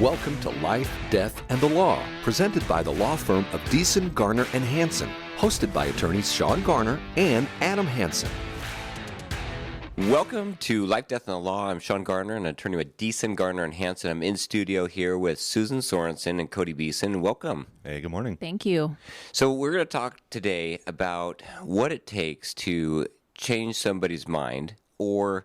Welcome to Life, Death, and the Law, presented by the law firm of Deason, Garner, and Hansen, hosted by attorneys Shawn Garner and Adam Hansen. Welcome to Life, Death, and the Law. I'm Shawn Garner, an attorney with Deason, Garner, and Hansen. I'm in studio here with Susan Sorensen and Cody Beeson. Welcome. Hey, good morning. Thank you. So we're going to talk today about what it takes to change somebody's mind or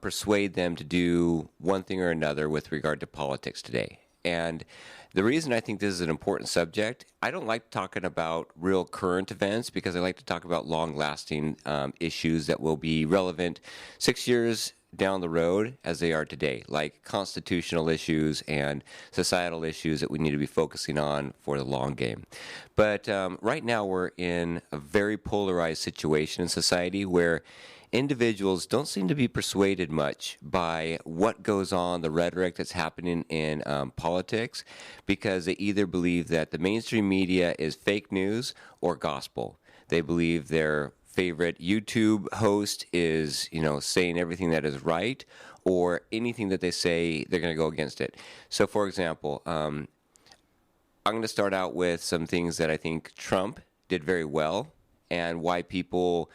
persuade them to do one thing or another with regard to politics today. And the reason I think this is an important subject, I don't like talking about real current events because I like to talk about long-lasting issues that will be relevant 6 years down the road as they are today, like constitutional issues and societal issues that we need to be focusing on for the long game. But right now we're in a very polarized situation in society where individuals don't seem to be persuaded much by what goes on, the rhetoric that's happening in politics, because they either believe that the mainstream media is fake news or gospel. They believe their favorite YouTube host is, saying everything that is right, or anything that they say, they're going to go against it. So, for example, I'm going to start out with some things that I think Trump did very well and why people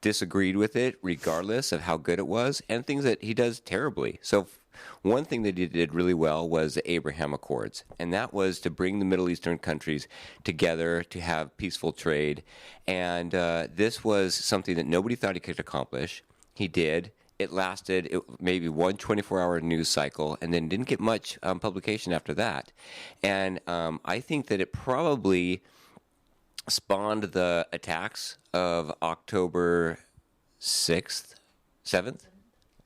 disagreed with it regardless of how good it was, and things that he does terribly. So one thing that he did really well was the Abraham Accords, and that was to bring the Middle Eastern countries together to have peaceful trade. And this was something that nobody thought he could accomplish. He did. It lasted maybe one 24-hour news cycle and then didn't get much publication after that. And I think that it probably spawned the attacks of October 6th, 7th.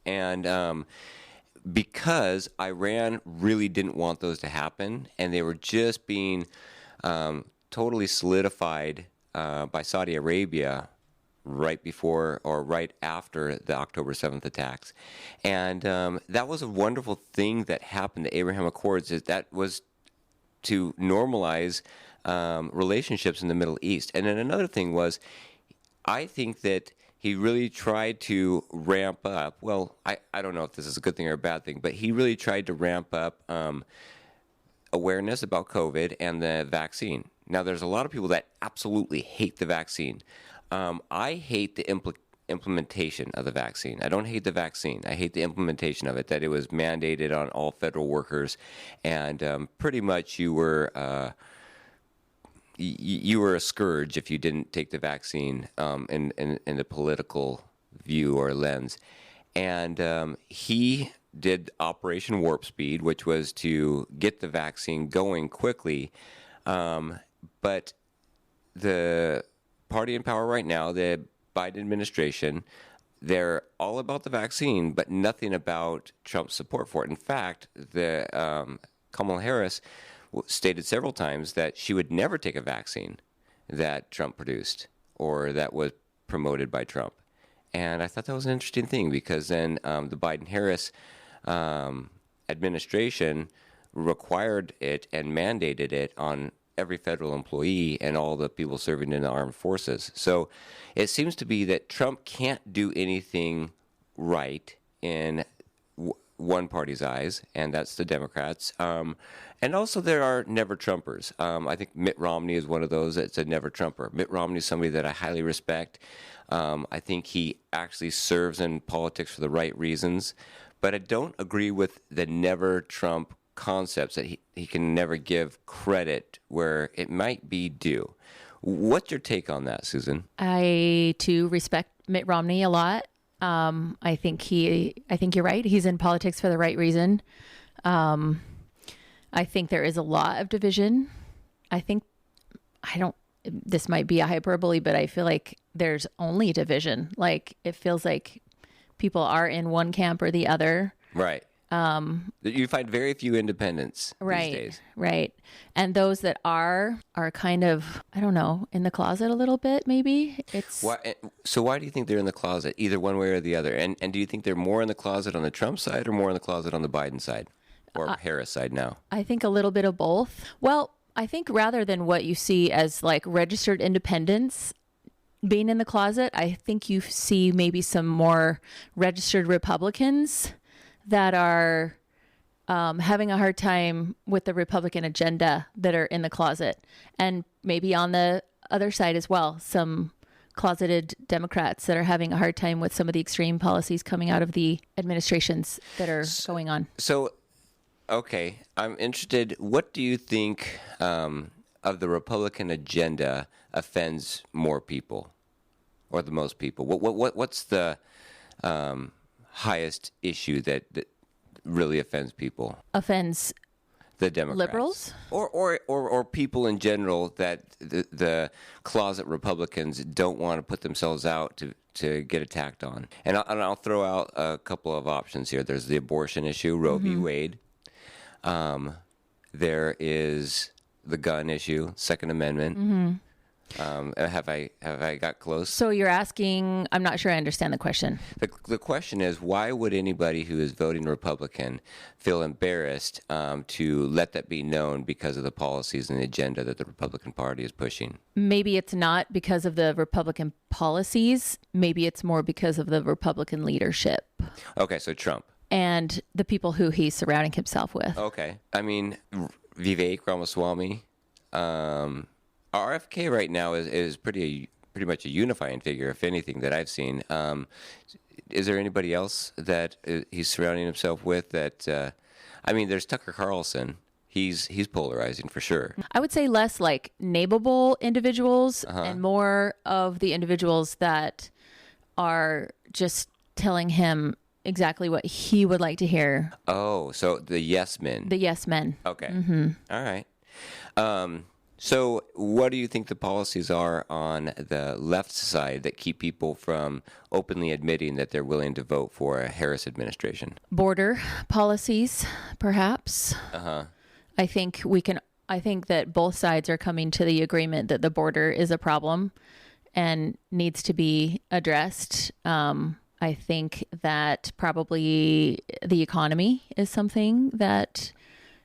And because Iran really didn't want those to happen, and they were just being totally solidified by Saudi Arabia right before or right after the October 7th attacks. And that was a wonderful thing that happened. The Abraham Accords, that was to normalize relationships in the Middle East. And then another thing was, I think that he really tried to ramp up, well, I don't know if this is a good thing or a bad thing, but he really tried to ramp up awareness about COVID and the vaccine. Now, there's a lot of people that absolutely hate the vaccine. I hate the implementation of the vaccine. I don't hate the vaccine. I hate the implementation of it, that it was mandated on all federal workers, and pretty much you were a scourge if you didn't take the vaccine in the political view or lens. And he did Operation Warp Speed, which was to get the vaccine going quickly. But the party in power right now, the Biden administration, they're all about the vaccine, but nothing about Trump's support for it. In fact, the Kamala Harris stated several times that she would never take a vaccine that Trump produced or that was promoted by Trump. And I thought that was an interesting thing, because then the Biden-Harris administration required it and mandated it on every federal employee and all the people serving in the armed forces. So it seems to be that Trump can't do anything right in one party's eyes, and that's the Democrats. And also there are never-Trumpers. I think Mitt Romney is one of those that's a never-Trumper. Mitt Romney is somebody that I highly respect. I think he actually serves in politics for the right reasons. But I don't agree with the never-Trump concepts, that he can never give credit where it might be due. What's your take on that, Susan? I, too, respect Mitt Romney a lot. I think you're right. He's in politics for the right reason. I think there is a lot of division. This might be a hyperbole, but I feel like there's only division. Like, it feels like people are in one camp or the other. Right. You find very few independents these days. Right. And those that are kind of, I don't know, in the closet a little bit, maybe. So why do you think they're in the closet, either one way or the other? And do you think they're more in the closet on the Trump side or more in the closet on the Biden side or Harris side now? I think a little bit of both. Well, I think rather than what you see as like registered independents being in the closet, I think you see maybe some more registered Republicans that are having a hard time with the Republican agenda that are in the closet, and maybe on the other side as well, some closeted Democrats that are having a hard time with some of the extreme policies coming out of the administrations that are going on. So, okay, I'm interested. What do you think of the Republican agenda offends more people, or the most people? What's the highest issue that really offends people? Offends the Democrats, liberals, or people in general, that the closet Republicans don't want to put themselves out to get attacked on. And I'll throw out a couple of options here. There's the abortion issue, Roe v. Wade. There is the gun issue, Second Amendment. Have I got close? So you're asking, I'm not sure I understand the question. The question is, why would anybody who is voting Republican feel embarrassed to let that be known because of the policies and the agenda that the Republican Party is pushing? Maybe it's not because of the Republican policies. Maybe it's more because of the Republican leadership. Okay, so Trump. And the people who he's surrounding himself with. Okay. I mean, Vivek Ramaswamy, RFK right now is pretty much a unifying figure, if anything, that I've seen. Is there anybody else that he's surrounding himself with? That I mean, there's Tucker Carlson. He's polarizing for sure. I would say less like nameable individuals and more of the individuals that are just telling him exactly what he would like to hear. Oh, so the yes men. The yes men. Okay. All right. So what do you think the policies are on the left side that keep people from openly admitting that they're willing to vote for a Harris administration? Border policies, perhaps. I think that both sides are coming to the agreement that the border is a problem and needs to be addressed. I think that probably the economy is something that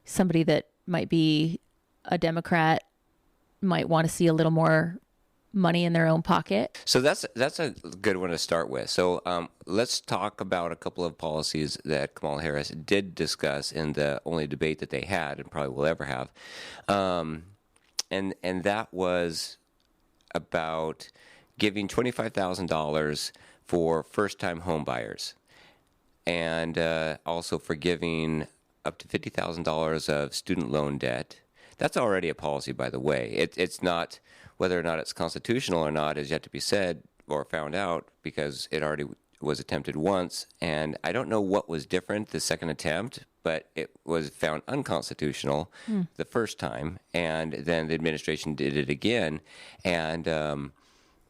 somebody that might be a Democrat might want to see a little more money in their own pocket. So that's a good one to start with. So let's talk about a couple of policies that Kamala Harris did discuss in the only debate that they had and probably will ever have. And that was about giving $25,000 for first-time home buyers, and also for giving up to $50,000 of student loan debt. That's already a policy, by the way. It's not, whether or not it's constitutional or not is yet to be said or found out, because it already was attempted once. And I don't know what was different the second attempt, but it was found unconstitutional the first time. And then the administration did it again. And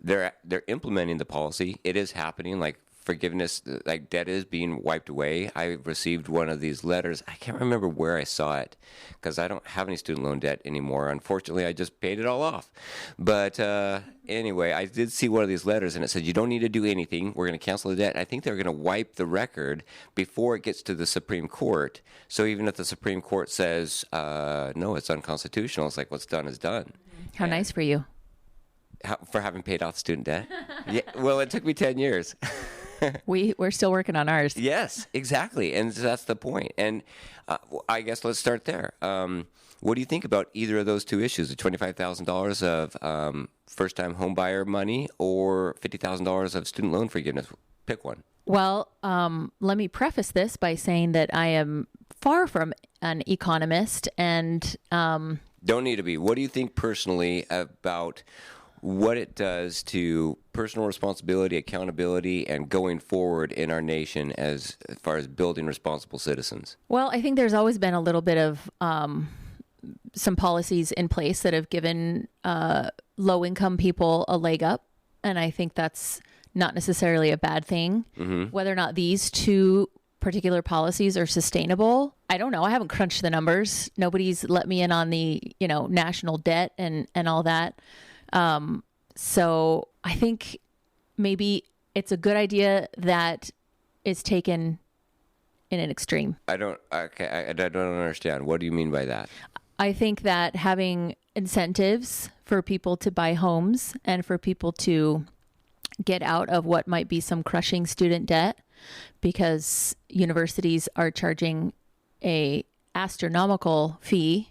they're implementing the policy. It is happening, like forgiveness, like debt is being wiped away. I received one of these letters. I can't remember where I saw it because I don't have any student loan debt anymore. Unfortunately, I just paid it all off. But anyway, I did see one of these letters, and it said, you don't need to do anything. We're going to cancel the debt. I think they're going to wipe the record before it gets to the Supreme Court. So even if the Supreme Court says, no, it's unconstitutional, it's like what's done is done. How nice for you. For having paid off student debt? Yeah, well, it took me 10 years. We're still working on ours. Yes, exactly. And that's the point. And I guess let's start there. What do you think about either of those two issues, the $25,000 of first-time home buyer money or $50,000 of student loan forgiveness? Pick one. Well, let me preface this by saying that I am far from an economist and... Don't need to be. What do you think personally about what it does to personal responsibility, accountability, and going forward in our nation as far as building responsible citizens? Well, I think there's always been a little bit of some policies in place that have given low-income people a leg up, and I think that's not necessarily a bad thing. Whether or not these two particular policies are sustainable, I don't know. I haven't crunched the numbers. Nobody's let me in on the national debt and all that. So I think maybe it's a good idea that is taken in an extreme. I don't understand. What do you mean by that? I think that having incentives for people to buy homes and for people to get out of what might be some crushing student debt, because universities are charging a astronomical fee,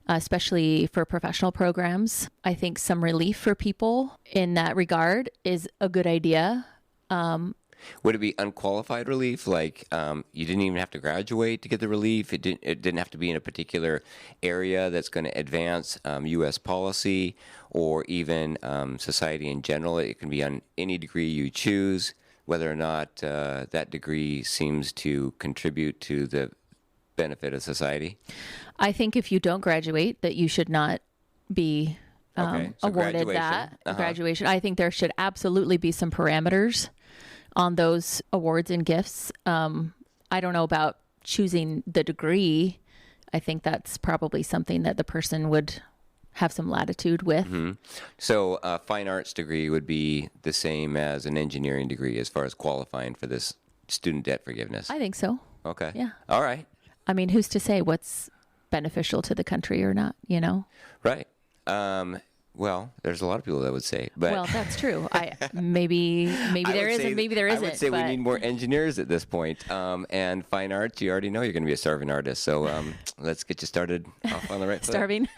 especially for professional programs. I think some relief for people in that regard is a good idea. Would it be unqualified relief? Like you didn't even have to graduate to get the relief? It didn't have to be in a particular area that's going to advance U.S. policy or even society in general. It can be on any degree you choose, whether or not that degree seems to contribute to the benefit of society? I think if you don't graduate, that you should not be Okay, so awarded that graduation. I think there should absolutely be some parameters on those awards and gifts. I don't know about choosing the degree. I think that's probably something that the person would have some latitude with. Mm-hmm. So a fine arts degree would be the same as an engineering degree as far as qualifying for this student debt forgiveness? I think so. Okay. Yeah. All right. I mean, who's to say what's beneficial to the country or not, you know? Right. Well, there's a lot of people that would say, but well, that's true. Maybe there is and maybe there isn't. I would say we need more engineers at this point. And fine arts, you already know you're going to be a starving artist. So let's get you started off on the right foot. Starving.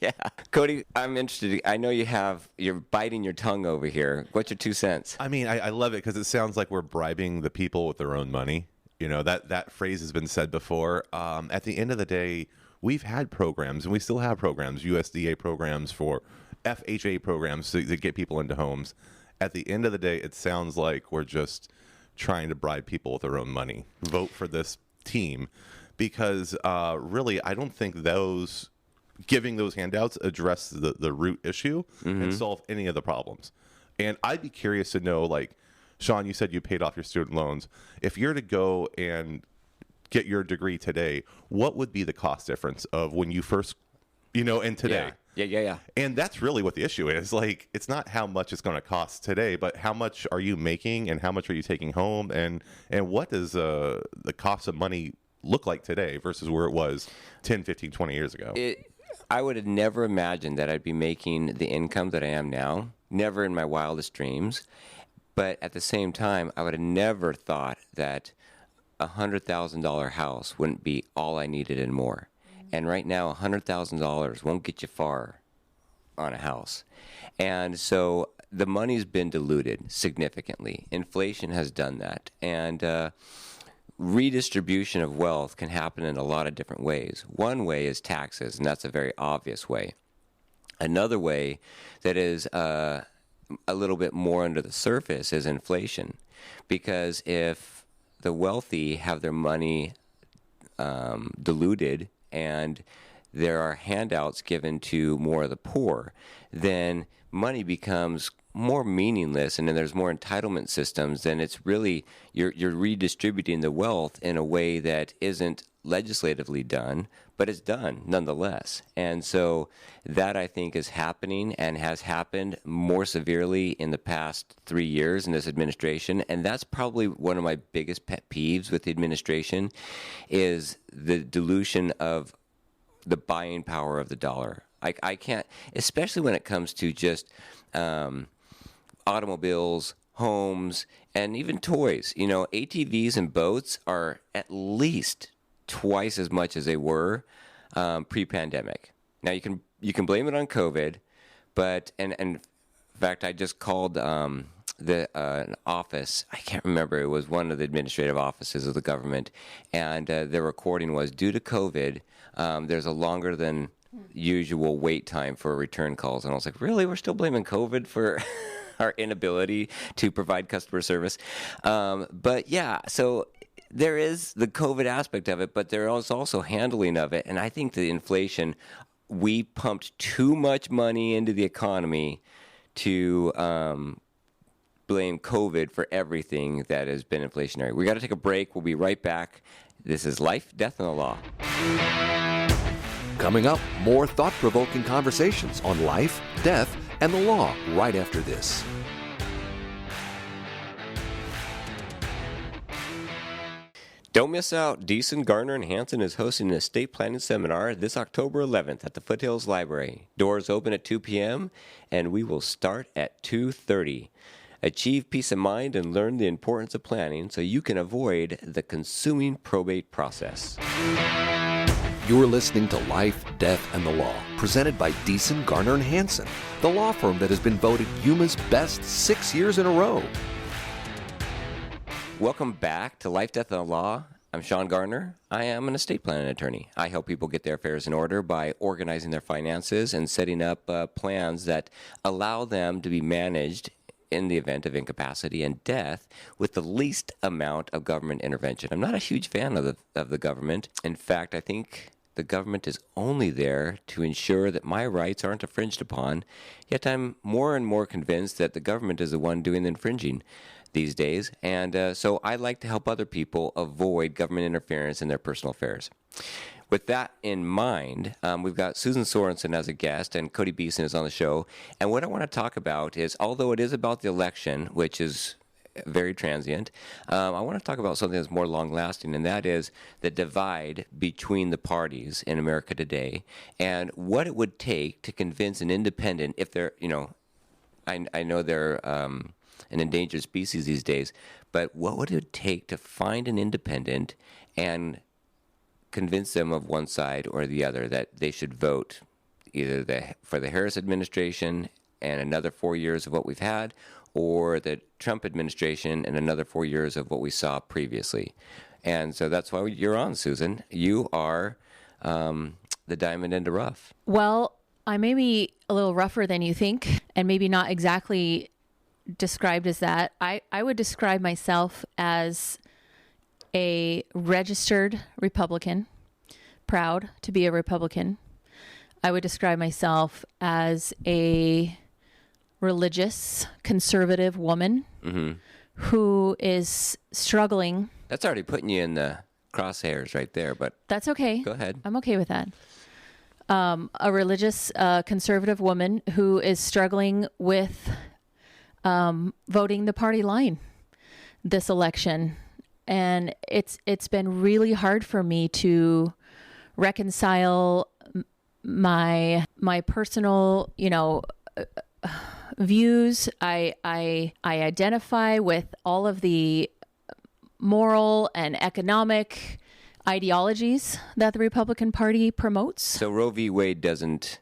Yeah. Cody, I'm interested. I know you're biting your tongue over here. What's your 2 cents? I mean, I love it because it sounds like we're bribing the people with their own money. You know, that phrase has been said before. At the end of the day, we've had programs, and we still have programs, USDA programs for FHA programs to get people into homes. At the end of the day, it sounds like we're just trying to bribe people with their own money. Vote for this team because really, I don't think giving those handouts address the root issue and solve any of the problems. And I'd be curious to know, like, Shawn, you said you paid off your student loans. If you're to go and get your degree today, what would be the cost difference of when you first, and today? Yeah. And that's really what the issue is. Like, it's not how much it's going to cost today, but how much are you making and how much are you taking home? And what does the cost of money look like today versus where it was 10, 15, 20 years ago? I would have never imagined that I'd be making the income that I am now. Never in my wildest dreams. But at the same time, I would have never thought that a $100,000 house wouldn't be all I needed and more. And right now, $100,000 won't get you far on a house. And so the money's been diluted significantly. Inflation has done that. And redistribution of wealth can happen in a lot of different ways. One way is taxes, and that's a very obvious way. Another way that is a little bit more under the surface is inflation. Because if the wealthy have their money diluted and there are handouts given to more of the poor, then money becomes more meaningless, and then there's more entitlement systems. Then it's really you're redistributing the wealth in a way that isn't legislatively done, but it's done nonetheless. And so that, I think, is happening and has happened more severely in the past 3 years in this administration. And that's probably one of my biggest pet peeves with the administration is the dilution of the buying power of the dollar. I can't, especially when it comes to just automobiles, homes, and even toys. ATVs and boats are at least twice as much as they were pre-pandemic. Now you can blame it on COVID, but and in fact I just called an office. I can't remember. It was one of the administrative offices of the government, and their recording was due to COVID. There's a longer than usual wait time for return calls, and I was like, really? We're still blaming COVID for our inability to provide customer service? But yeah, so there is the COVID aspect of it, but there is also handling of it. And I think the inflation, we pumped too much money into the economy to blame COVID for everything that has been inflationary. We got to take a break. We'll be right back. This is Life, Death, and the Law. Coming up, more thought-provoking conversations on life, death, and the law right after this. Don't miss out. Deason, Garner, and Hansen is hosting an estate planning seminar this October 11th at the Foothills Library. Doors open at 2 p.m., and we will start at 2:30. Achieve peace of mind and learn the importance of planning so you can avoid the consuming probate process. You're listening to Life, Death, and the Law, presented by Deason, Garner, and Hansen, the law firm that has been voted Yuma's best 6 years in a row. Welcome back to Life, Death, and the Law. I'm Shawn Garner. I am an estate planning attorney. I help people get their affairs in order by organizing their finances and setting up plans that allow them to be managed in the event of incapacity and death with the least amount of government intervention. I'm not a huge fan of the government. In fact, I think the government is only there to ensure that my rights aren't infringed upon, yet I'm more and more convinced that the government is the one doing the infringing these days, and so I like to help other people avoid government interference in their personal affairs. With that in mind, we've got Susan Sorensen as a guest, and Cody Beeson is on the show, and what I want to talk about is, although it is about the election, which is very transient, I want to talk about something that's more long-lasting, and that is the divide between the parties in America today, and what it would take to convince an independent, if they're, I know they're an endangered species these days, but what would it take to find an independent and convince them of one side or the other that they should vote either for the Harris administration and another 4 years of what we've had, or the Trump administration and another 4 years of what we saw previously. And so that's why you're on, Susan. You are the diamond in the rough. Well, I may be a little rougher than you think, and maybe not exactly described as that. I would describe myself as a registered Republican, proud to be a Republican. I would describe myself as a religious, conservative woman who is struggling. That's already putting you in the crosshairs right there, but that's okay. Go ahead. I'm okay with that. A religious, conservative woman who is struggling with voting the party line this election. And it's been really hard for me to reconcile my personal, views. I identify with all of the moral and economic ideologies that the Republican Party promotes. So Roe v. Wade doesn't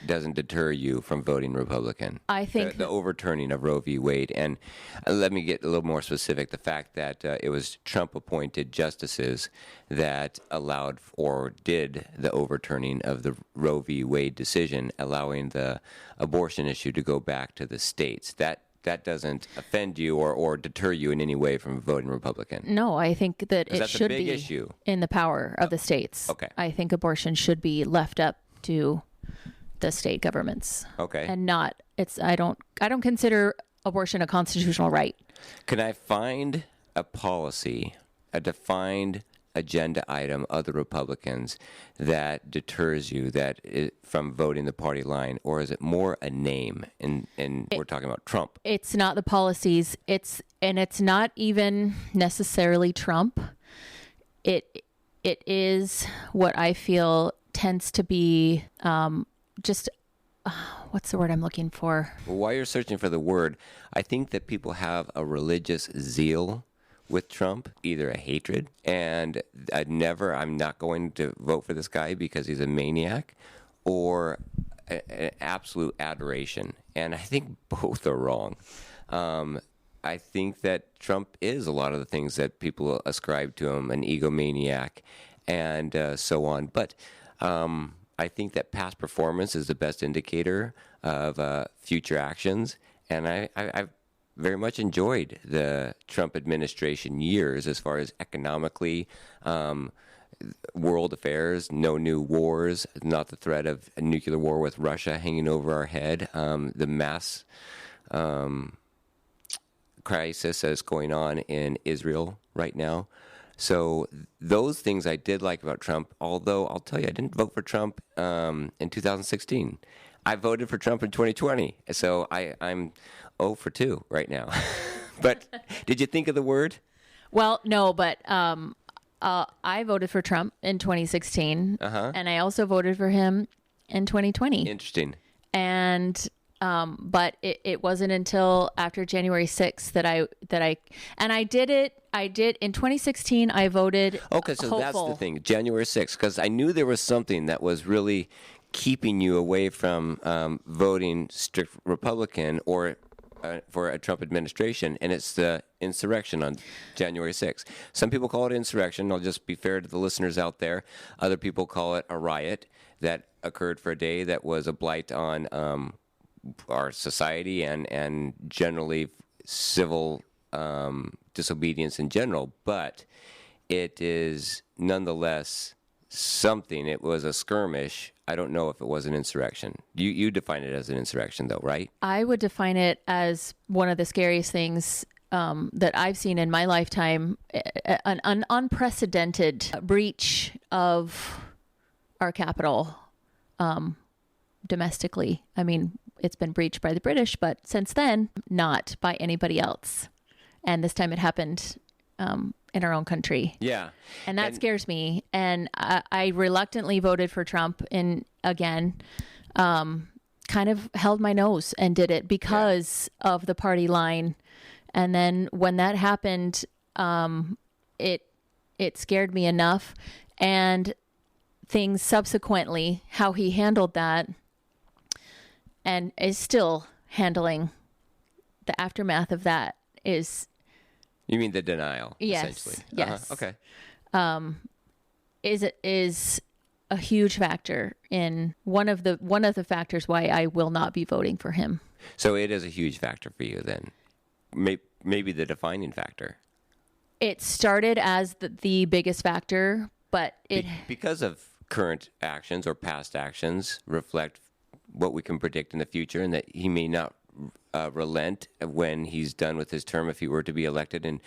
deter you from voting Republican. I think the overturning of Roe v. Wade, and let me get a little more specific. The fact that it was Trump-appointed justices that allowed or did the overturning of the Roe v. Wade decision, allowing the abortion issue to go back to the states. That doesn't offend you or deter you in any way from voting Republican. No, I think that it should be issue in the power of the states. Okay. I think abortion should be left up to the state governments. Okay. And not I don't consider abortion a constitutional right. Can I find a policy, a defined agenda item of the Republicans that deters you from voting the party line, or is it more a name? And we're talking about Trump. It's not the policies. It's not even necessarily Trump. It is what I feel tends to be just what's the word I'm looking for? Well, while you're searching for the word, I think that people have a religious zeal with Trump, either a hatred, and I'm not going to vote for this guy because he's a maniac, or an absolute adoration. And I think both are wrong. I think that Trump is a lot of the things that people ascribe to him, an egomaniac, and so on. But I think that past performance is the best indicator of future actions, and I've very much enjoyed the Trump administration years as far as economically, world affairs, no new wars, not the threat of a nuclear war with Russia hanging over our head, the mass crisis that's going on in Israel right now. So those things I did like about Trump, although I'll tell you, I didn't vote for Trump in 2016. I voted for Trump in 2020. So I'm 0 for 2 right now. But did you think of the word? Well, no, but I voted for Trump in 2016, and I also voted for him in 2020. Interesting. And But it wasn't until after January 6th that I did in 2016. I voted. Okay, so hopeful. that's the thing, January 6th, because I knew there was something that was really keeping you away from voting strict Republican or for a Trump administration, and it's the insurrection on January 6th. Some people call it insurrection. I'll just be fair to the listeners out there. Other people call it a riot that occurred for a day that was a blight on our society and generally civil disobedience in general. But it is nonetheless something. It was a skirmish. I don't know if it was an insurrection. You define it as an insurrection, though, right? I would define it as one of the scariest things that I've seen in my lifetime, an unprecedented breach of our capital domestically. I mean, it's been breached by the British, but since then, not by anybody else. And this time it happened in our own country. Yeah. And that scares me. And I reluctantly voted for Trump again, kind of held my nose and did it because of the party line. And then when that happened, it scared me enough. And things subsequently, how he handled that and is still handling the aftermath of that is... You mean the denial, essentially? Yes. Okay. Is a huge factor in one of the factors why I will not be voting for him. So it is a huge factor for you then. Maybe the defining factor. It started as the biggest factor, but because of current actions or past actions reflect what we can predict in the future, and that he may not relent when he's done with his term if he were to be elected in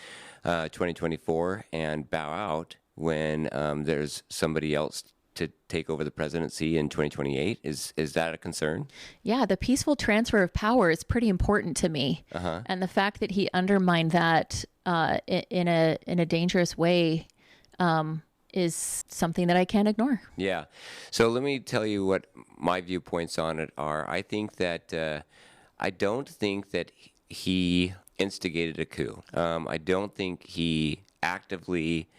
2024 and bow out when there's somebody else to take over the presidency in 2028. Is that a concern? Yeah, the peaceful transfer of power is pretty important to me. And the fact that he undermined that in a dangerous way is something that I can't ignore. Yeah. So let me tell you what my viewpoints on it are. I think that I don't think that he instigated a coup. I don't think he actively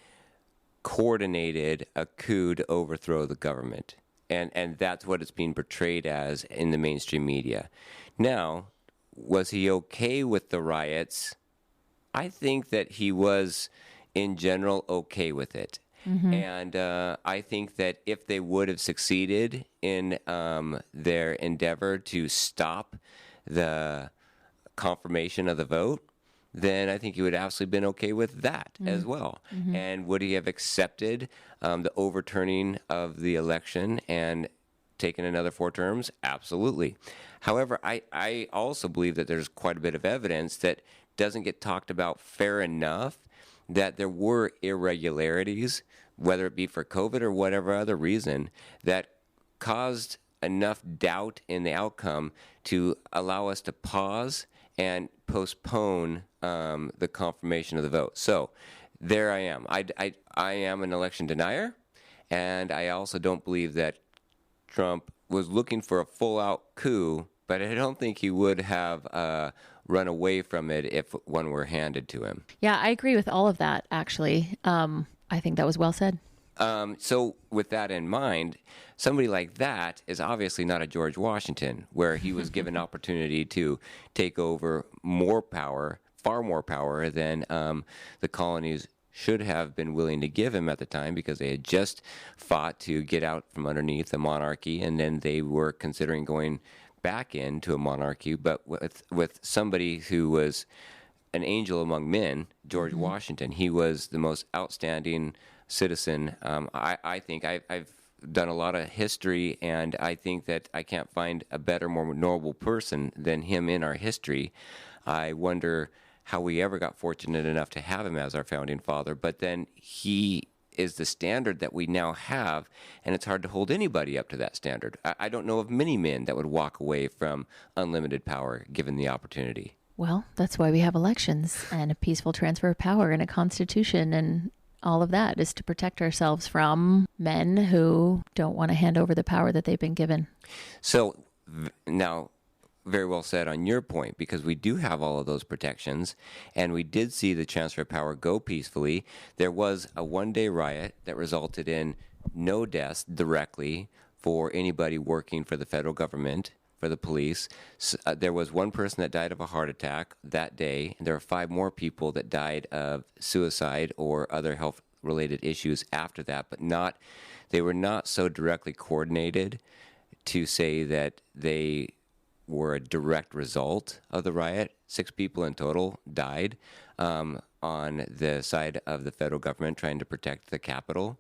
coordinated a coup to overthrow the government. And that's what it's being portrayed as in the mainstream media. Now, was he okay with the riots? I think that he was, in general, okay with it. And I think that if they would have succeeded in their endeavor to stop the confirmation of the vote, then I think he would have absolutely been okay with that as well. And would he have accepted the overturning of the election and taken another 4 terms? Absolutely. However, I also believe that there's quite a bit of evidence that doesn't get talked about fair enough, that there were irregularities, whether it be for COVID or whatever other reason, that caused enough doubt in the outcome to allow us to pause and postpone the confirmation of the vote. So there I am. I am an election denier, and I also don't believe that Trump was looking for a full-out coup, but I don't think he would have run away from it if one were handed to him. Yeah, I agree with all of that, actually. I think that was well said. So with that in mind, somebody like that is obviously not a George Washington, where he was given opportunity to take over more power, far more power than the colonies should have been willing to give him at the time, because they had just fought to get out from underneath a monarchy, and then they were considering going back into a monarchy. But with somebody who was an angel among men, George Washington, he was the most outstanding citizen. I think I've done a lot of history, and I think that I can't find a better, more noble person than him in our history. I wonder how we ever got fortunate enough to have him as our founding father, but then he is the standard that we now have, and it's hard to hold anybody up to that standard. I don't know of many men that would walk away from unlimited power given the opportunity. Well, that's why we have elections and a peaceful transfer of power and a constitution, and all of that is to protect ourselves from men who don't want to hand over the power that they've been given. So now, very well said on your point, because we do have all of those protections, and we did see the transfer of power go peacefully. There was a one-day riot that resulted in no deaths directly for anybody working for the federal government, for the police. There was one person that died of a heart attack that day, and there were 5 more people that died of suicide or other health-related issues after that, but they were not so directly coordinated to say that they were a direct result of the riot. 6 people in total died on the side of the federal government trying to protect the Capitol.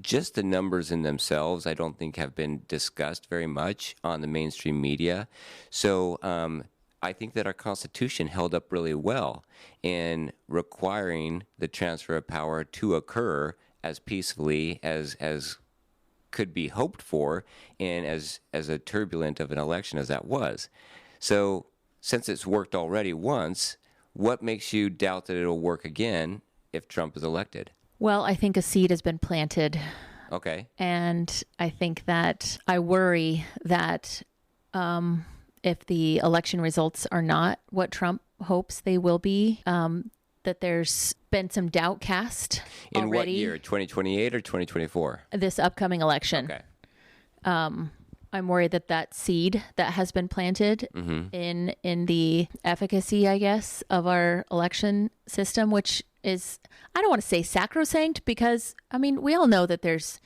Just the numbers in themselves, I don't think have been discussed very much on the mainstream media. So I think that our Constitution held up really well in requiring the transfer of power to occur as peacefully as could be hoped for, and as a turbulent of an election as that was. So since it's worked already once, what makes you doubt that it'll work again if Trump is elected? Well, I think a seed has been planted. Okay. And I think that I worry that if the election results are not what Trump hopes they will be, that there's been some doubt cast in already. What year? 2028 or 2024? This upcoming election. Okay. I'm worried that seed that has been planted in the efficacy, I guess, of our election system, which is, I don't want to say sacrosanct, because, I mean, we all know that there's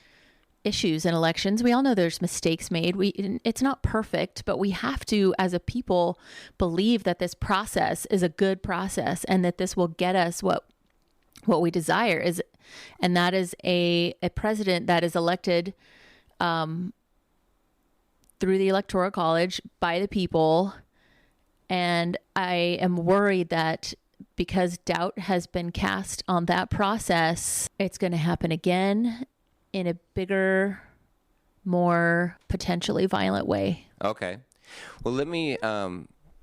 issues in elections. We all know there's mistakes made. It's not perfect, but we have to, as a people, believe that this process is a good process and that this will get us what we desire, and that is a president that is elected through the Electoral College by the people. And I am worried that because doubt has been cast on that process, it's going to happen again in a bigger, more potentially violent way. Okay. Well, let me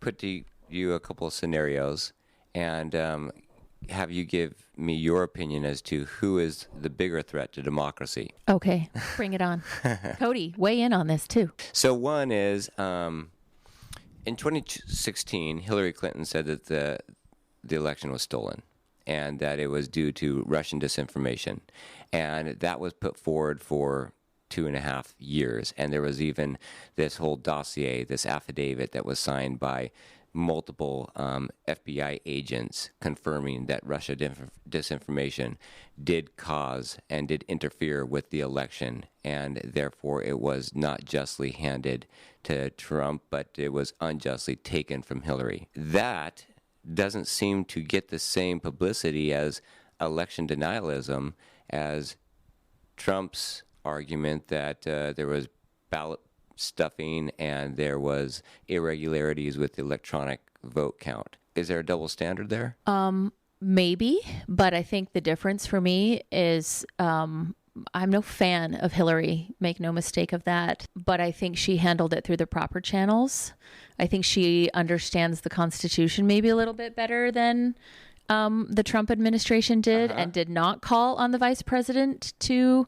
put to you a couple of scenarios and have you give me your opinion as to who is the bigger threat to democracy. Okay, bring it on. Cody, weigh in on this too. So one is, in 2016, Hillary Clinton said that the election was stolen and that it was due to Russian disinformation. And that was put forward for 2.5 years. And there was even this whole dossier, this affidavit that was signed by multiple FBI agents confirming that Russia disinformation did cause and did interfere with the election, and therefore it was not justly handed to Trump, but it was unjustly taken from Hillary. That doesn't seem to get the same publicity as election denialism as Trump's argument that there was ballot stuffing and there was irregularities with the electronic vote count. Is there a double standard there? Maybe, but I think the difference for me is I'm no fan of Hillary, make no mistake of that, but I think she handled it through the proper channels. I think she understands the Constitution maybe a little bit better than the Trump administration did, and did not call on the vice president to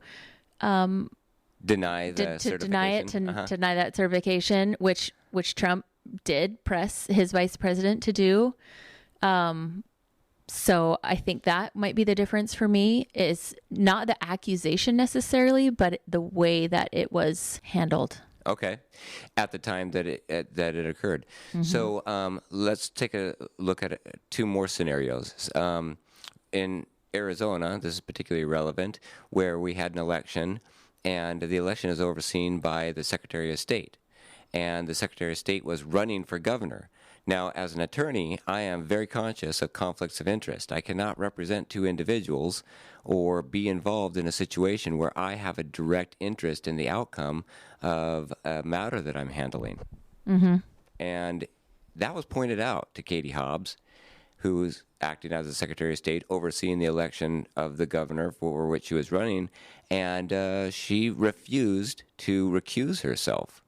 deny the certification. Deny that certification, which Trump did press his vice president to do. So I think that might be the difference for me, is not the accusation necessarily, but the way that it was handled. Okay, at the time that it occurred. Mm-hmm. So let's take a look at 2 more scenarios. In Arizona, this is particularly relevant, where we had an election, and the election is overseen by the Secretary of State, and the Secretary of State was running for governor. Now, as an attorney, I am very conscious of conflicts of interest. I cannot represent 2 individuals or be involved in a situation where I have a direct interest in the outcome of a matter that I'm handling. Mm-hmm. And that was pointed out to Katie Hobbs, who was acting as the Secretary of State, overseeing the election of the governor for which she was running, and she refused to recuse herself.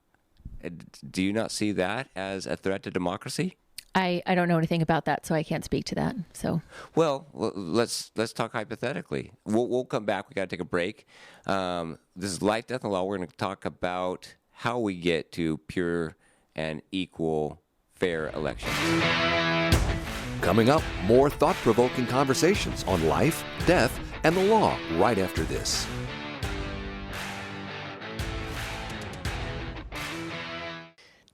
Do you not see that as a threat to democracy? I don't know anything about that, so I can't speak to that. So, well, let's talk hypothetically. We'll come back. We got to take a break. This is Life, Death, and Law. We're going to talk about how we get to pure and equal, fair elections. Coming up, more thought-provoking conversations on life, death, and the law right after this.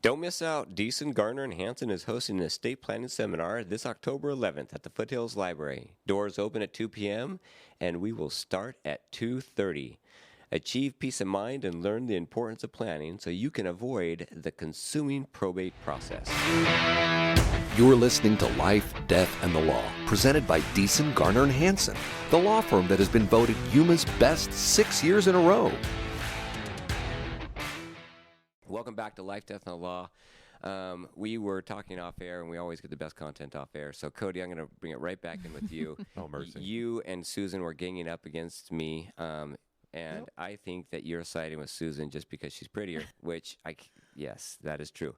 Don't miss out. Deason, Garner, and Hansen is hosting an estate planning seminar this October 11th at the Foothills Library. Doors open at 2 p.m., and we will start at 2:30. Achieve peace of mind and learn the importance of planning so you can avoid the consuming probate process. You're listening to Life, Death, and the Law, presented by Deason, Garner, and Hansen, the law firm that has been voted Yuma's best 6 years in a row. Welcome back to Life, Death, and the Law. We were talking off air, and we always get the best content off air. So, Cody, I'm going to bring it right back in with you. Oh, mercy. You and Susan were ganging up against me, and I think that you're siding with Susan just because she's prettier, which, yes, that is true.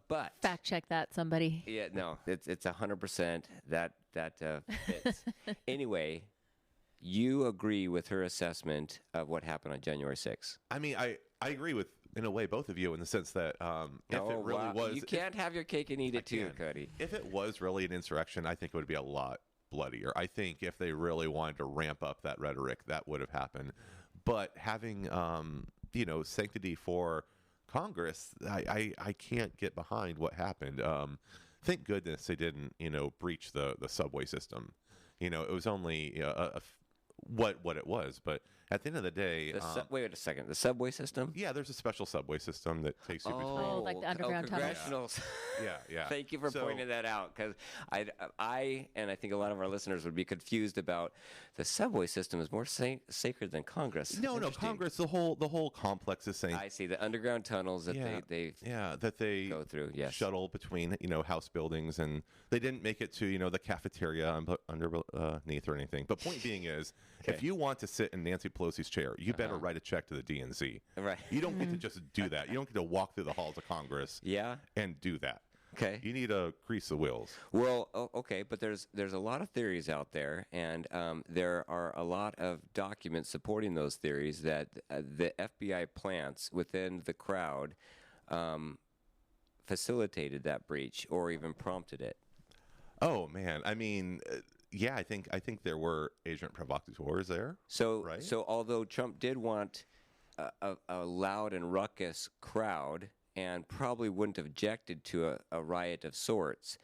But Fact check that, somebody. yeah, no, it's 100% that fits. Anyway, you agree with her assessment of what happened on January 6th. I mean, I agree with, in a way, both of you in the sense that if it really was... You can't have your cake and eat it too, Cody. If it was really an insurrection, I think it would be a lot bloodier. I think if they really wanted to ramp up that rhetoric, that would have happened. But having, sanctity for Congress, I can't get behind what happened. Thank goodness they didn't, breach the subway system. It was only what it was, but at the end of the day, wait a second. The subway system? yeah, there's a special subway system that takes you between. Oh, like the underground tunnels. congressionals. Yeah. Thank you for pointing that out, because I and I think a lot of our listeners would be confused about the subway system is more sacred than Congress. No, Interesting. Congress, the whole complex is saying. I see the underground tunnels that they go through. Yes, shuttle between house buildings, and they didn't make it to the cafeteria underneath or anything. But point being is, if you want to sit in Nancy Pelosi's chair, you better write a check to the DNC. Right. You don't get to just do that. You don't get to walk through the halls of Congress. Yeah. And do that. Okay. You need to grease the wheels. Well, okay, but there's a lot of theories out there, and there are a lot of documents supporting those theories that the FBI plants within the crowd facilitated that breach or even prompted it. Oh man, I mean, yeah, I think there were agent provocateurs there. So, right? So although Trump did want a loud and ruckus crowd, and probably wouldn't have objected to a riot of sorts,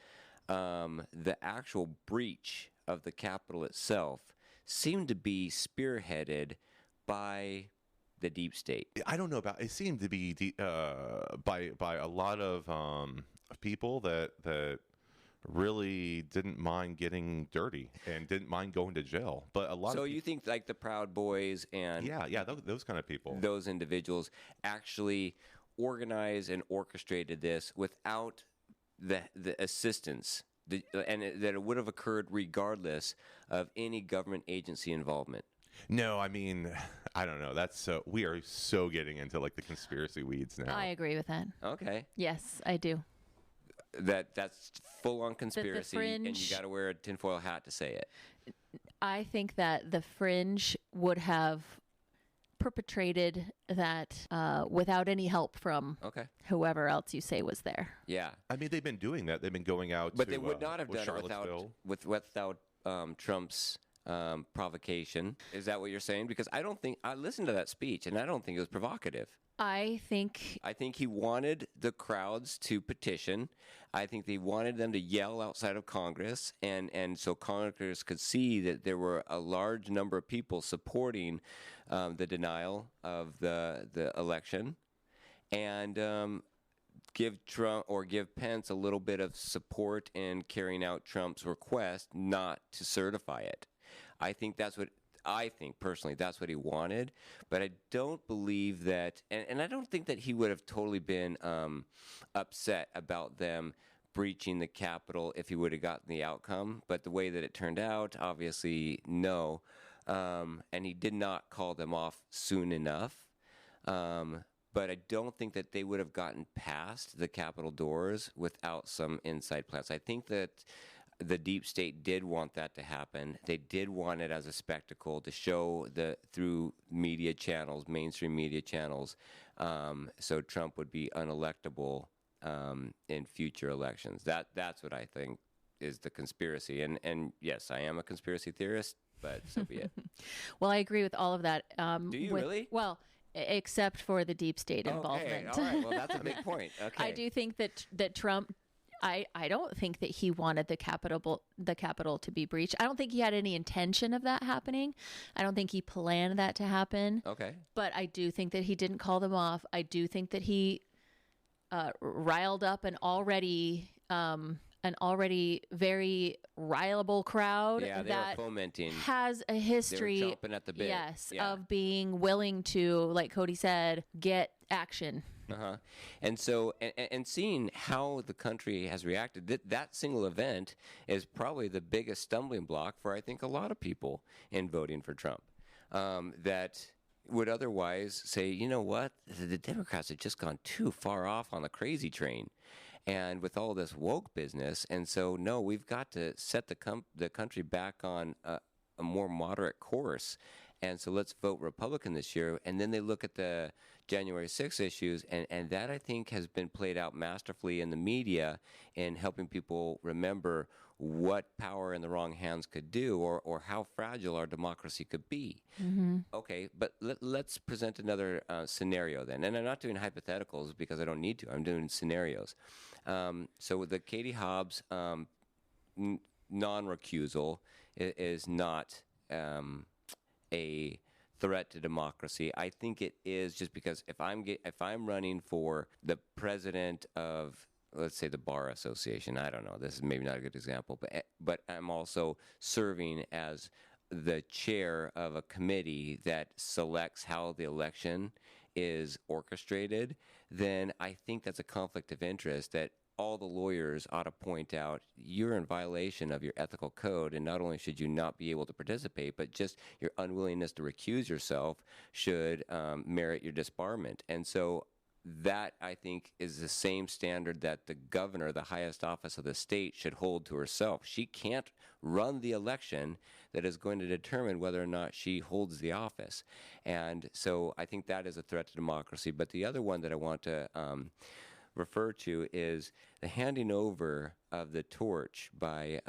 the actual breach of the Capitol itself seemed to be spearheaded by the deep state. I don't know about. It seemed to be by a lot of people that really didn't mind getting dirty and didn't mind going to jail. But a lot. So of you think like the Proud Boys and those kind of people, those individuals actually organized and orchestrated this without the assistance, and that it would have occurred regardless of any government agency involvement? No, I mean, I don't know. We are so getting into like the conspiracy weeds now. I agree with that. Okay. Yes, I do. That's full on conspiracy, and fringe- you got to wear a tinfoil hat to say it. I think that the fringe would have perpetrated that without any help from whoever else you say was there. Yeah. I mean, they've been doing that. They've been going out, but they would not have done it without Trump's provocation. Is that what you're saying? Because I listened to that speech, and I don't think it was provocative. I think he wanted the crowds to petition. I think they wanted them to yell outside of Congress, and so Congress could see that there were a large number of people supporting the denial of the election, and give Trump or give Pence a little bit of support in carrying out Trump's request not to certify it. I think personally that's what he wanted, but I don't believe that, and I don't think that he would have totally been upset about them breaching the Capitol if he would have gotten the outcome. But the way that it turned out, obviously, no. And he did not call them off soon enough. But I don't think that they would have gotten past the Capitol doors without some inside plans. I think that the deep state did want that to happen. They did want it as a spectacle to show through media channels, mainstream media channels, so Trump would be unelectable in future elections. That's what I think is the conspiracy. And yes, I am a conspiracy theorist, but so be it. Well, I agree with all of that. Do you really? Well, except for the deep state involvement. Okay, all right. Well, that's a big point. Okay. I do think that Trump. I don't think that he wanted the Capitol to be breached. I don't think he had any intention of that happening. I don't think he planned that to happen. Okay. But I do think that he didn't call them off. I do think that he riled up an already very rileable crowd that were fomenting. Has a history, they were chomping at the bit. Yes, of being willing to, like Cody said, get action. And so, and seeing how the country has reacted, that single event is probably the biggest stumbling block for, I think, a lot of people in voting for Trump. That would otherwise say, you know what, the Democrats have just gone too far off on the crazy train, and with all this woke business, and so no, we've got to set the country back on a more moderate course. And so let's vote Republican this year. And then they look at the January 6th issues, and that, I think, has been played out masterfully in the media in helping people remember what power in the wrong hands could do, or how fragile our democracy could be. Mm-hmm. Okay, but let's present another scenario then. And I'm not doing hypotheticals because I don't need to. I'm doing scenarios. So the Katie Hobbs non-recusal is not a threat to democracy. I think it is, just because if I'm running for the president of, let's say, the Bar Association, I don't know, this is maybe not a good example, but I'm also serving as the chair of a committee that selects how the election is orchestrated, then I think that's a conflict of interest that all the lawyers ought to point out. You're in violation of your ethical code, and not only should you not be able to participate, but just your unwillingness to recuse yourself should merit your disbarment. And so that, I think, is the same standard that the governor, the highest office of the state, should hold to herself. She can't run the election that is going to determine whether or not she holds the office. And so I think that is a threat to democracy. But the other one that I want to refer to is the handing over of the torch by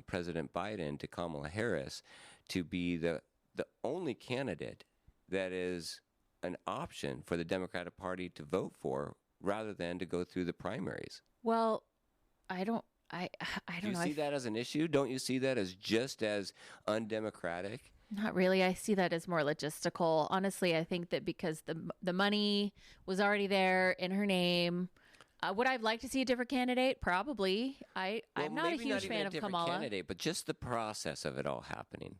President Biden to Kamala Harris to be the only candidate that is an option for the Democratic Party to vote for, rather than to go through the primaries. Well, I don't know. Do you see that as an issue? Don't you see that as just as undemocratic? Not really. I see that as more logistical. Honestly, I think that because the money was already there in her name. Would I like to see a different candidate? Probably. I'm not a huge fan of Kamala. Candidate, but just the process of it all happening.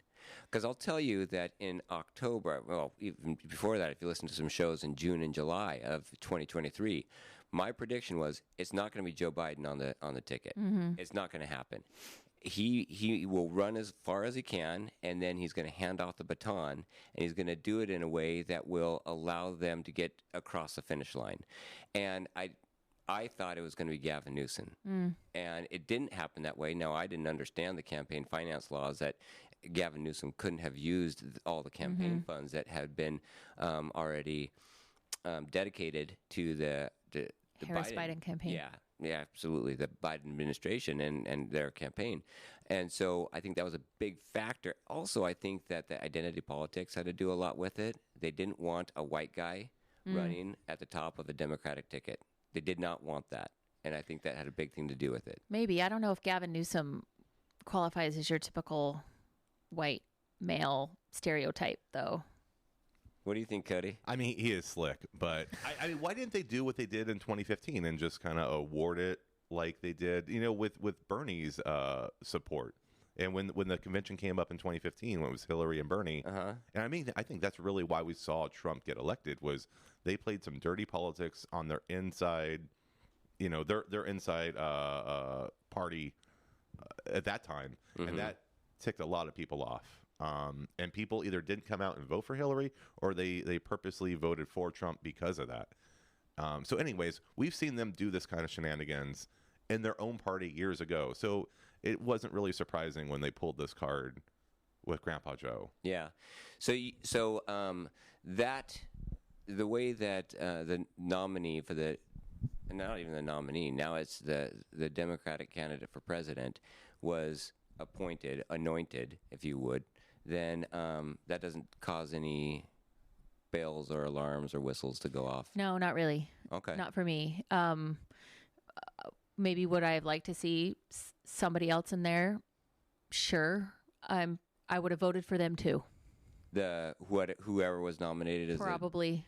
Because I'll tell you that in October, well, even before that, if you listen to some shows in June and July of 2023, my prediction was it's not going to be Joe Biden on the ticket. Mm-hmm. It's not going to happen. He will run as far as he can, and then he's going to hand off the baton, and he's going to do it in a way that will allow them to get across the finish line. And I thought it was going to be Gavin Newsom, and it didn't happen that way. Now, I didn't understand the campaign finance laws, that Gavin Newsom couldn't have used all the campaign funds that had been already dedicated to the Harris Biden campaign. Yeah, absolutely. The Biden administration and their campaign. And so I think that was a big factor. Also, I think that the identity politics had to do a lot with it. They didn't want a white guy running at the top of a Democratic ticket. They did not want that. And I think that had a big thing to do with it. Maybe. I don't know if Gavin Newsom qualifies as your typical white male stereotype, though. What do you think, Cody? I mean, he is slick, but I mean, why didn't they do what they did in 2015 and just kind of award it like they did, with Bernie's support? And when the convention came up in 2015, when it was Hillary and Bernie, and I mean, I think that's really why we saw Trump get elected, was they played some dirty politics on their inside, their inside party at that time, and that ticked a lot of people off. And people either didn't come out and vote for Hillary, or they purposely voted for Trump because of that. So anyways, we've seen them do this kind of shenanigans in their own party years ago. So it wasn't really surprising when they pulled this card with Grandpa Joe. Yeah. That the way that the nominee for the, not even the nominee, now it's the Democratic candidate for president was anointed, if you would, then that doesn't cause any bells or alarms or whistles to go off. No, not really. Okay. Not for me. Maybe would I have liked to see somebody else in there? Sure. I would have voted for them too. Whoever was nominated as Probably.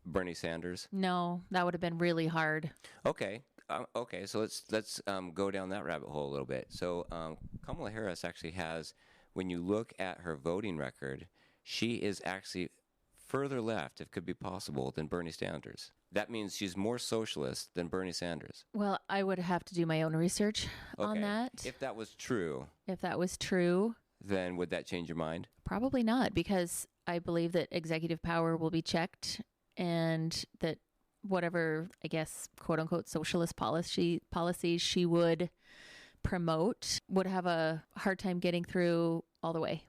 Bernie Sanders. No, that would have been really hard. Okay. Okay. So let's go down that rabbit hole a little bit. So Kamala Harris actually has, when you look at her voting record, she is actually further left, if it could be possible, than Bernie Sanders. That means she's more socialist than Bernie Sanders. Well, I would have to do my own research on that. If that was true, then would that change your mind? Probably not, because I believe that executive power will be checked and that whatever, I guess, quote unquote, socialist policies she would promote would have a hard time getting through all the way.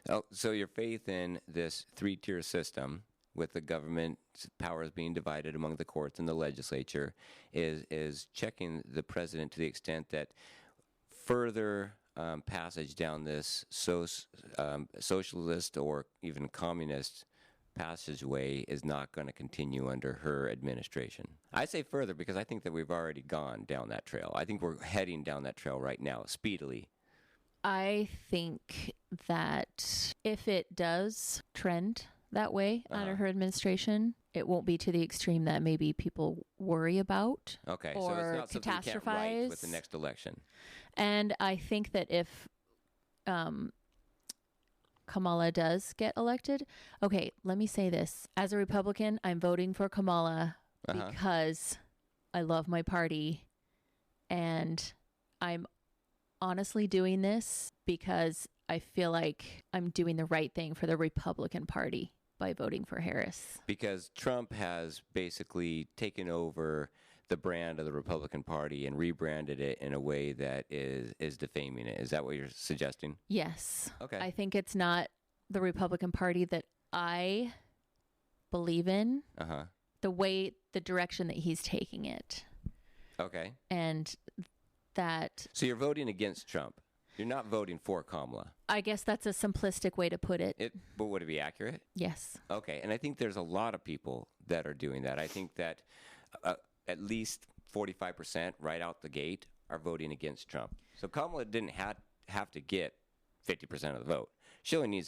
Oh, so your faith in this three-tier system with the government powers being divided among the courts and the legislature is checking the president to the extent that further passage down this socialist or even communist passageway is not going to continue under her administration. I say further because I think that we've already gone down that trail. I think we're heading down that trail right now, speedily. I think that if it does trend that way under her administration, it won't be to the extreme that maybe people worry about. Okay, or so it's not something you can't write with the catastrophize. next election. And I think that if Kamala does get elected, okay, let me say this. As a Republican, I'm voting for Kamala because I love my party, and I'm honestly doing this because I feel like I'm doing the right thing for the Republican Party by voting for Harris. Because Trump has basically taken over the brand of the Republican Party and rebranded it in a way that is defaming it. Is that what you're suggesting? Yes. Okay. I think it's not the Republican Party that I believe in, the direction that he's taking it. Okay. And that... So you're voting against Trump. You're not voting for Kamala. I guess that's a simplistic way to put it. But would it be accurate? Yes. Okay. And I think there's a lot of people that are doing that. I think that at least 45% right out the gate are voting against Trump. So Kamala didn't have to get 50% of the vote. She only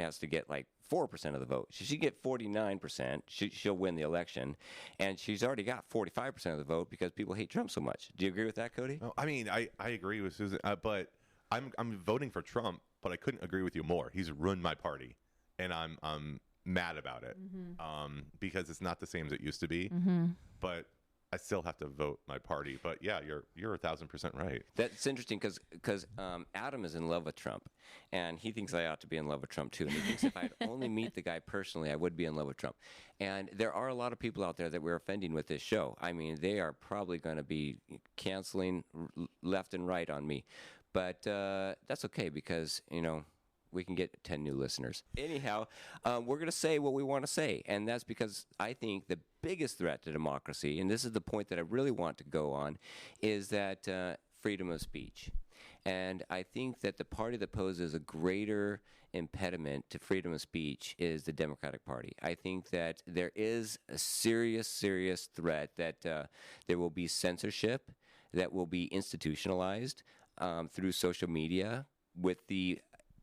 has to get like 4% of the vote. She should get 49%. She'll win the election. And she's already got 45% of the vote because people hate Trump so much. Do you agree with that, Cody? No, I mean, I agree with Susan, but I'm voting for Trump, but I couldn't agree with you more. He's ruined my party, and I'm mad about it because it's not the same as it used to be. But I still have to vote my party. But yeah, you're 1,000% right. That's interesting because Adam is in love with Trump, and he thinks I ought to be in love with Trump too. And he thinks if I'd only meet the guy personally, I would be in love with Trump. And there are a lot of people out there that we're offending with this show. I mean, they are probably going to be canceling left and right on me. But that's okay because, we can get 10 new listeners. Anyhow, we're going to say what we want to say, and that's because I think the biggest threat to democracy, and this is the point that I really want to go on, is that freedom of speech. And I think that the party that poses a greater impediment to freedom of speech is the Democratic Party. I think that there is a serious, serious threat that there will be censorship that will be institutionalized through social media with the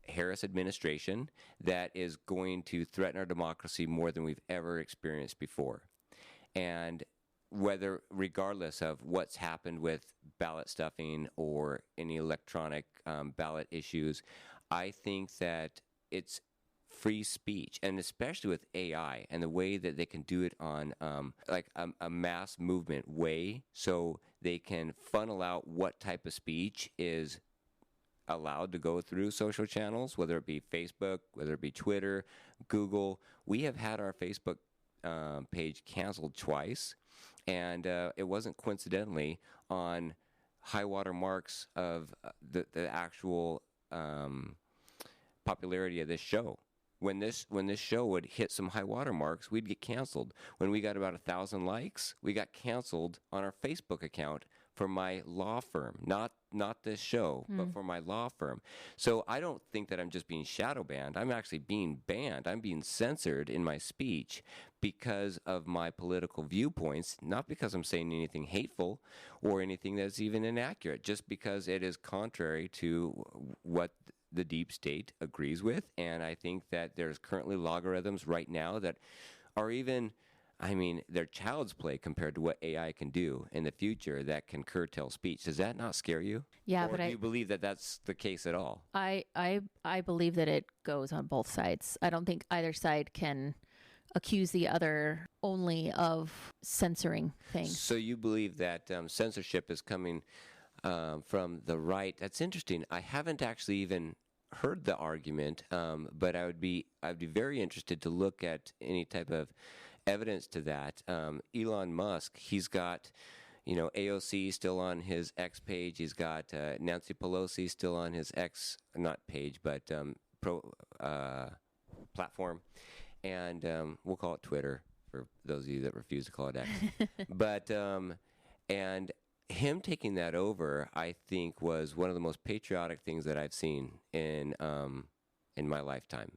Harris administration that is going to threaten our democracy more than we've ever experienced before. And regardless of what's happened with ballot stuffing or any electronic ballot issues, I think that it's free speech, and especially with AI and the way that they can do it on like a mass movement way, so they can funnel out what type of speech is allowed to go through social channels, whether it be Facebook, whether it be Twitter, Google. We have had our Facebook page canceled twice, and it wasn't coincidentally on high water marks of the actual popularity of this show. When this show would hit some high water marks, we'd get canceled. When we got about 1,000 likes, we got canceled on our Facebook account for my law firm. Not this show, but for my law firm. So I don't think that I'm just being shadow banned. I'm actually being banned. I'm being censored in my speech because of my political viewpoints, not because I'm saying anything hateful or anything that's even inaccurate, just because it is contrary to what the deep state agrees with. And I think that there's currently logarithms right now that are even, I mean, they're child's play compared to what AI can do in the future that can curtail speech. Does that not scare you? Yeah, or but do you believe that that's the case at all? I believe that it goes on both sides. I don't think either side can accuse the other only of censoring things. So you believe that censorship is coming from the right? That's interesting. I haven't actually even heard the argument, but I'd be very interested to look at any type of evidence to that. Elon Musk, he's got, AOC still on his X page. He's got Nancy Pelosi still on his X, not page, but platform, and we'll call it Twitter for those of you that refuse to call it X. But and him taking that over, I think, was one of the most patriotic things that I've seen in my lifetime.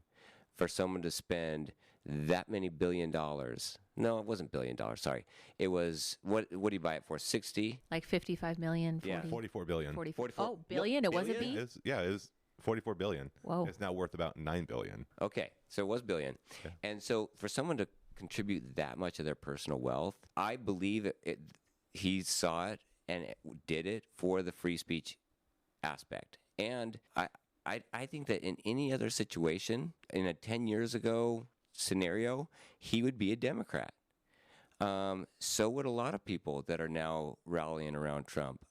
For someone to spend that many $1 billion. No, it wasn't $1 billion. Sorry, it was what do you buy it for? 60? Like 55 million. 40, Yeah, 44 billion. 44. Oh, billion? It wasn't B? It was 44 billion. Whoa. It's now worth about 9 billion. Okay, so it was billion. Yeah. And so for someone to contribute that much of their personal wealth, I believe he saw it and did it for the free speech aspect. And I think that in any other situation, in a 10 years ago scenario, he would be a Democrat. So would a lot of people that are now rallying around Trump.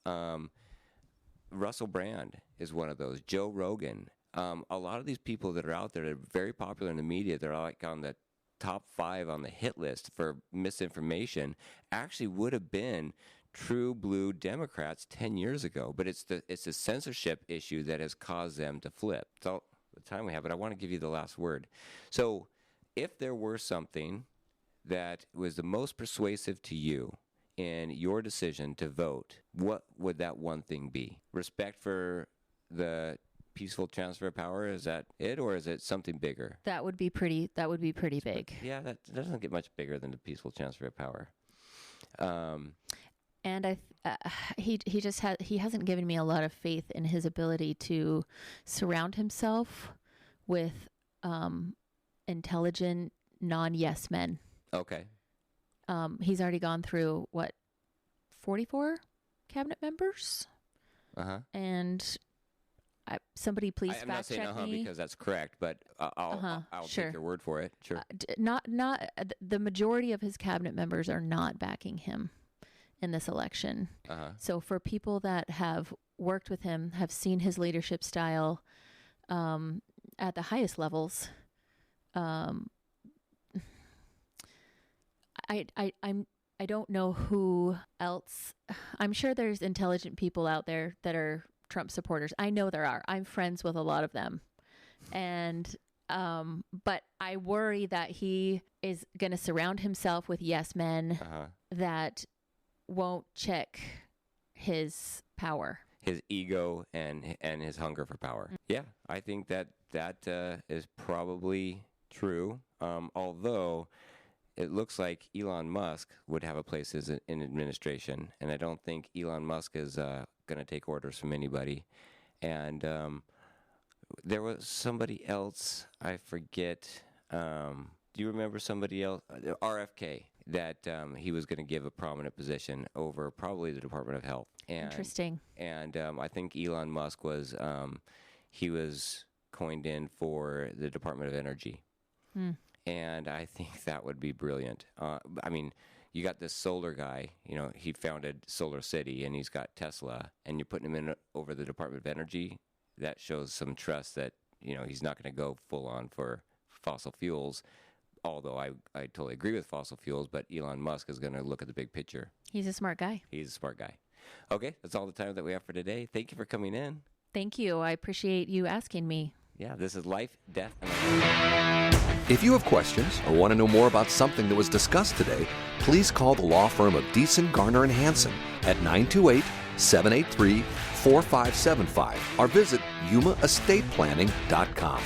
Russell Brand is one of those. Joe Rogan. A lot of these people that are out there that are very popular in the media, they're like on the top 5 on the hit list for misinformation, actually would have been true blue Democrats 10 years ago. But it's the censorship issue that has caused them to flip. So the time we have, but I want to give you the last word. So if there were something that was the most persuasive to you in your decision to vote, what would that one thing be? Respect for the peaceful transfer of power? Is that it, or is it something bigger? That would be pretty big. Yeah, that doesn't get much bigger than the peaceful transfer of power. And he hasn't given me a lot of faith in his ability to surround himself with intelligent non-yes men. Okay. He's already gone through 44 cabinet members? Uh-huh. And somebody please I'm not fact check saying me. because that's correct, but I'll sure. take your word for it. Sure. Not the majority of his cabinet members are not backing him in this election. Uh-huh. So for people that have worked with him, have seen his leadership style at the highest levels, I don't know who else. I'm sure there's intelligent people out there that are Trump supporters. I know there are. I'm friends with a lot of them. And but I worry that he is going to surround himself with yes men that won't check his power. His ego and his hunger for power. Yeah, I think that is probably true. Although it looks like Elon Musk would have a place in administration, and I don't think Elon Musk is going to take orders from anybody. And there was somebody else, I forget. Do you remember somebody else? RFK, that he was going to give a prominent position over probably the Department of Health. And, Interesting. And I think Elon Musk was coined in for the Department of Energy. And I think that would be brilliant. I mean, you got this solar guy, he founded Solar City, and he's got Tesla, and you're putting him in over the Department of Energy. That shows some trust that, he's not going to go full on for fossil fuels, although I totally agree with fossil fuels, but Elon Musk is going to look at the big picture. He's a smart guy. He's a smart guy. Okay, that's all the time that we have for today. Thank you for coming in. Thank you. I appreciate you asking me. Yeah, this is Life, Death, and the Law. If you have questions or want to know more about something that was discussed today, please call the law firm of Deason, Garner, and Hansen at 928-783-4575 or visit yumaestateplanning.com.